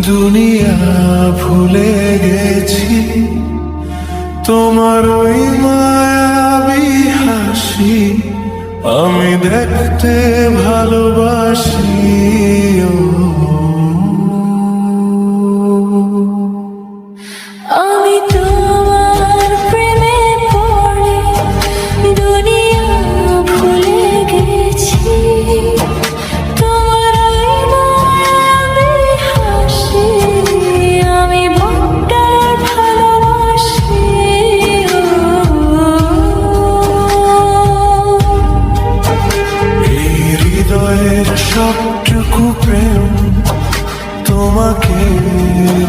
দুনিয়া ভুলে গেছি তোমার ওই মায়াবী হাসি আমি দেখতে ভালোবাসি। আমি তোমার প্রেমে পড়ে দুনিয়া ভুলে গেছি, তোমার ওই মায়াবী হাসি আমি বড্ড ভালোবাসি। এই হৃদয়ের সবটুকু প্রেম তোমাকে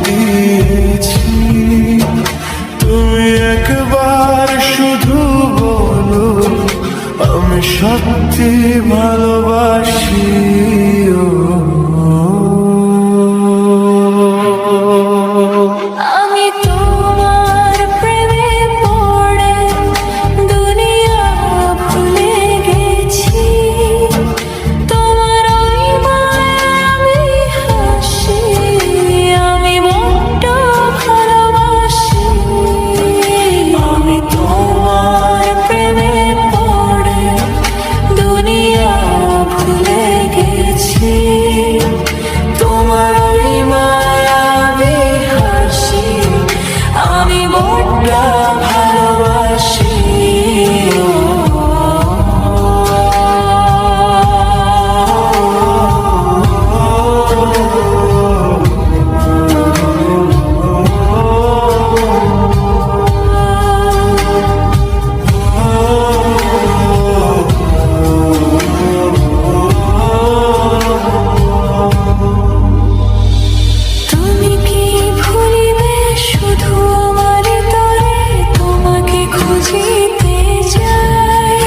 দিয়েছি, তুমি একবার শুধু বলো আমি সত্যি ভালোবাসি। আমি তোমার প্রেমে পড়ে দুনিয়া ভুলে গেছি, তোমার ওই মায়াবী হাসি আমি বড্ড ভালোবাসি। আমি তোমার প্রেমে পড়ে দুনিয়া ভুলে গেছি, তোমার ওই মায়াবী হাসি আমি বড্ড ভালোবাসি। তুমি কি ভুলিবে শুধু আমার তরে তোমাকে খুঁজিতে যাই,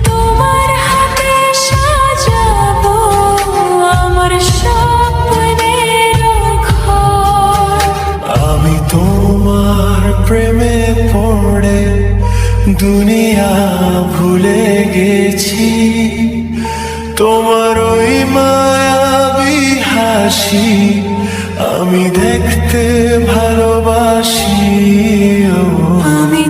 তোমার হাতে সাজাবো আমার স্বপ্নের ঘর। আমি তোমার প্রেমে পড়ে দুনিয়া ভুলে গেছি, তোমার ওই মায়াবী হাসি আমি দেখতে ভালোবাসি। আমি